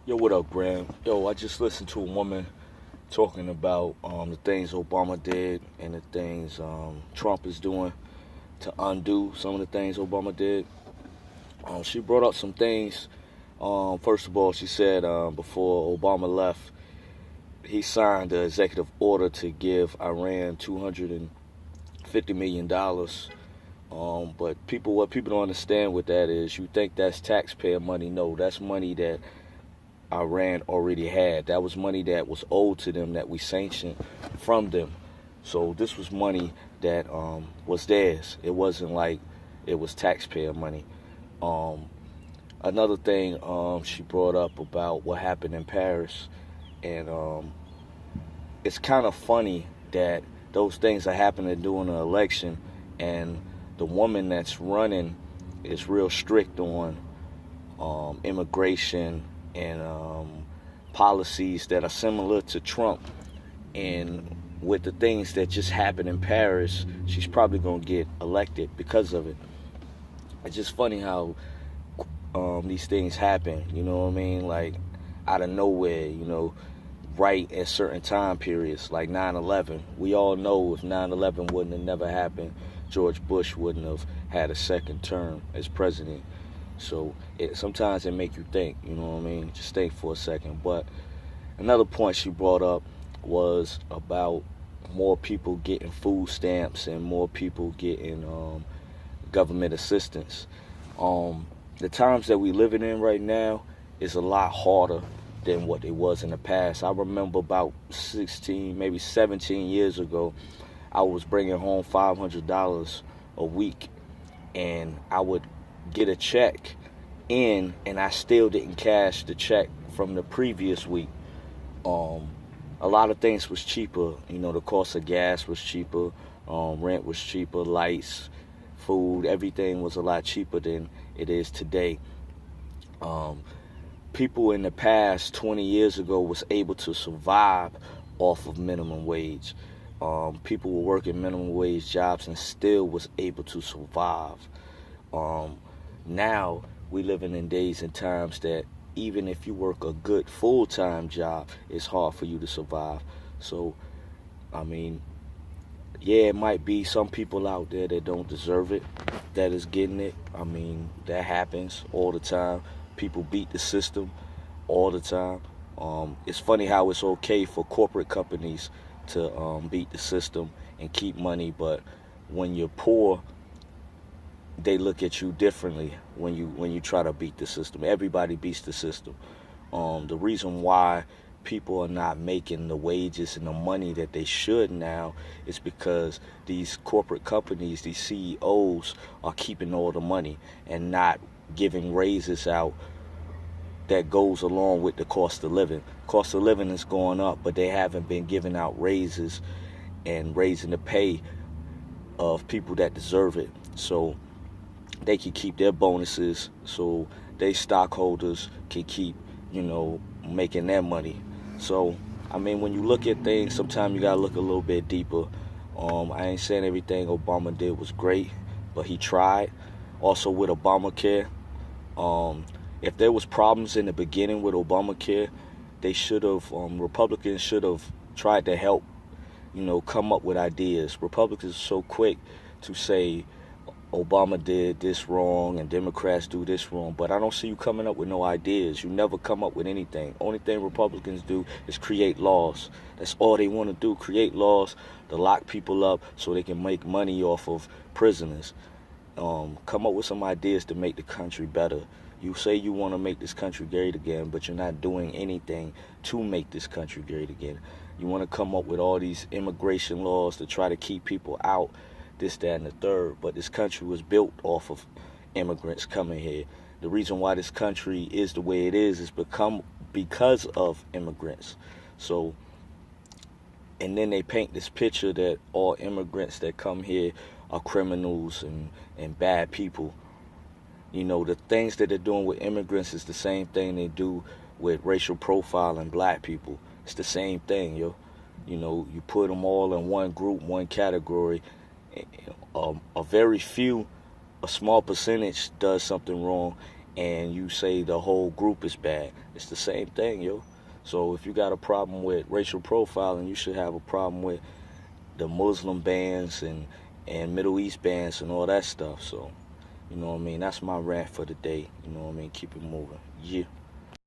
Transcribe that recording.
Yo, what up, Graham? Yo, I just listened to a woman talking about the things Obama did and the things Trump is doing to undo some of the things Obama did. She brought up some things. First of all, she said before Obama left, he signed an executive order to give Iran $250 million. But what people don't understand with that is, you think that's taxpayer money? No, that's money that Iran already had. That was money that was owed to them that we sanctioned from them. So this was money that was theirs. It wasn't like it was taxpayer money. Um, Another thing she brought up about what happened in Paris, and it's kind of funny that those things are happening during the election, and the woman that's running is real strict on immigration and policies that are similar to Trump. And with the things that just happened in Paris, she's probably going to get elected because of it. It's just funny how these things happen, you know what I mean? Like, out of nowhere, right at certain time periods, like 9/11. We all know if 9/11 wouldn't have never happened, George Bush wouldn't have had a second term as president. So sometimes it make you think, you know what I mean? Just think for a second. But another point she brought up was about more people getting food stamps and more people getting government assistance. The times that we living in right now is a lot harder than what it was in the past. I remember about 16, maybe 17 years ago, I was bringing home $500 a week, and I would get a check in, and I still didn't cash the check from the previous week. Um, a lot of things was cheaper. The cost of gas was cheaper, rent was cheaper, lights, food, everything was a lot cheaper than it is today. Um, People in the past 20 years ago was able to survive off of minimum wage. People were working minimum wage jobs and still was able to survive. Now we living in days and times that even if you work a good full-time job, it's hard for you to survive. So, I mean, yeah, it might be some people out there that don't deserve it that is getting it. I mean, that happens all the time. People beat the system all the time. It's funny how it's okay for corporate companies to beat the system and keep money, but when you're poor, they look at you differently when you try to beat the system. Everybody beats the system. The reason why people are not making the wages and the money that they should now is because these corporate companies, these CEOs, are keeping all the money and not giving raises out that goes along with the cost of living. Cost of living is going up, but they haven't been giving out raises and raising the pay of people that deserve it, so they can keep their bonuses, so they stockholders can keep, making their money. So, I mean, when you look at things, sometimes you gotta look a little bit deeper. I ain't saying everything Obama did was great, but he tried. Also with Obamacare, if there was problems in the beginning with Obamacare, they should have, Republicans should have tried to help, come up with ideas. Republicans are so quick to say Obama did this wrong and Democrats do this wrong, but I don't see you coming up with no ideas. You never come up with anything. Only thing Republicans do is create laws. That's all they want to do, create laws to lock people up so they can make money off of prisoners. Come up with some ideas to make the country better. You say you want to make this country great again, but you're not doing anything to make this country great again. You want to come up with all these immigration laws to try to keep people out, this, that, and the third. But this country was built off of immigrants coming here. The reason why this country is the way it is because of immigrants. So, and then they paint this picture that all immigrants that come here are criminals and bad people. The things that they're doing with immigrants is the same thing they do with racial profiling black people. It's the same thing, yo. You put them all in one group, one category. A very few, a small percentage does something wrong, and you say the whole group is bad. It's the same thing, yo. So if you got a problem with racial profiling, you should have a problem with the Muslim bans and Middle East bans and all that stuff. So, you know what I mean? That's my rant for the day. You know what I mean? Keep it moving. Yeah.